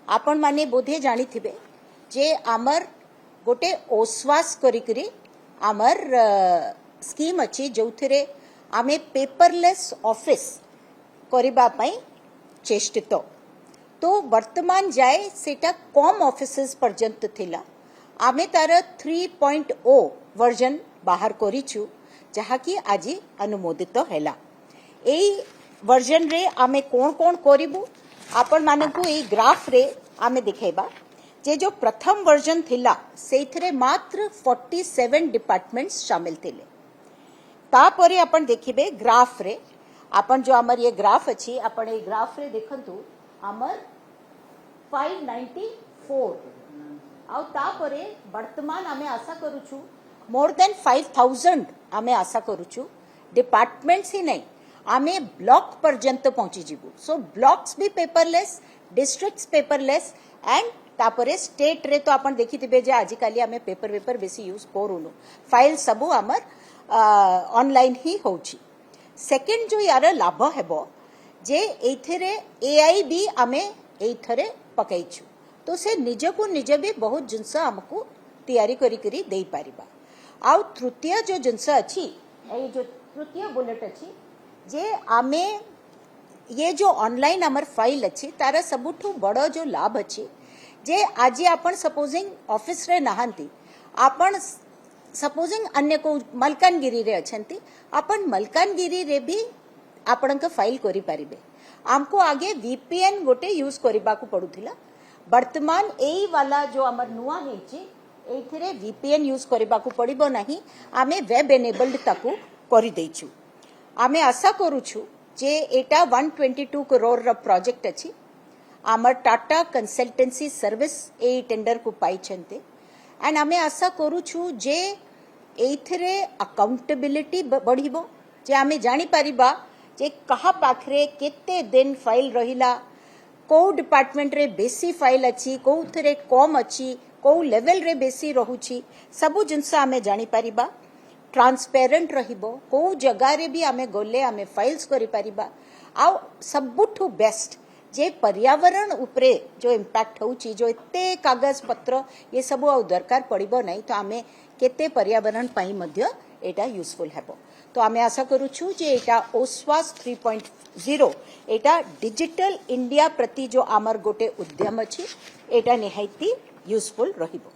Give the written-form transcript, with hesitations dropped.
आपण माने बोधे जानी थिबे जे आमर गोटे ओश्वास करिकरी आमर स्कीम अच्छी जो थे आमे पेपरलेस ऑफिस करिबा पई चेष्टित तो वर्तमान जाए सेटा कम ऑफिसेस पर्यंत थिला आमे तार 3.0 वर्जन बाहर करिछु जहा कि आज अनुमोदित हैला एई वर्जन रे आमे कोन कोन करिबु आपण मानकु एई ग्राफ रे आमे दिखेबा जे जो प्रथम वर्जन थिला सेथरे मात्र 47 डिपार्टमेंट्स शामिल थिले तापरे आपण देखिबे ग्राफ रे आपण जो हमर ये ग्राफ अछि आपण ए ग्राफ रे देखंतु हमर 594 आउ तापरे वर्तमान आमे आशा करूछु मोर देन 5000 आमे आशा करूछु डिपार्टमेंट्स ही नहीं आमे ब्लॉक पर्यंत पहुंची जीवु सो ब्लॉक्स भी पेपरलेस डिस्ट्रिक्ट्स पेपरलेस एंड तापरे स्टेट रे तो आपण देखिथिबे जे आजि काली आमे पेपर बेसी यूज करूनु फाइल सबु हमर ऑनलाइन ही होची सेकंड जो यार लाभ हेबो जे एथरे एआई भी आमे एथरे पकाइछु तो से निज को निज भी बहुत जिनस हमको तैयारी करी करी दे पारिबा आउ तृतीय जो जिनस अछि ए जो तृतीय बुलेट अछि जे आमे ये जो ऑनलाइन हमर फाइल अछि तारा सबुठु बड़ो जो लाभ अछि जे आज आपण सपोजिंग ऑफिस रे नहांती आपण सपोजिंग अन्य को मलकानगिरी रे अछंती आपण मलकानगिरी रे भी आपण का फाइल करि परिबे हमको आगे वीपीएन गोटे यूज करबा को पडुथिला वर्तमान एई वाला जो हमर नुआ हेची एथिरे वीपीएन यूज करबा को पडिबो नाही आमे वेब एनेबल्ड ताकू करि दैछु आमे आशा करूछु जे एटा 122 करोड़ र प्रोजेक्ट अछि आमर टाटा कंसल्टेंसी सर्विस ए टेंडर को पाई छंते एंड आमे आशा करूछु जे एथिरे अकाउंटेबिलिटी बढ़िबो जे आमे जानि परिबा जे कहा पाखरे केते दिन फाइल रहिला को डिपार्टमेंट रे बेसी फाइल अछि को थरे कम अछि को लेवल रे बेसी रहुछि सबु जिनस आमे जानि परिबा ट्रांसपेरेंट रहिबो को जगह रे भी आमे गोले आमे फाइल्स करि परिबा आ सबुठु बेस्ट जे पर्यावरण उपरे जो इम्पैक्ट होउछि जो एते कागज पत्र ये सब दरकार पड़िबो नहीं तो आमे केते पर्यावरण पई मध्य एटा यूजफुल हेबो तो आमे आशा करूछु जे एटा ओश्वास 3.0 एटा डिजिटल इंडिया प्रति जो आमर गोटे उद्यम अछि एटा निहायती यूजफुल रहिबो।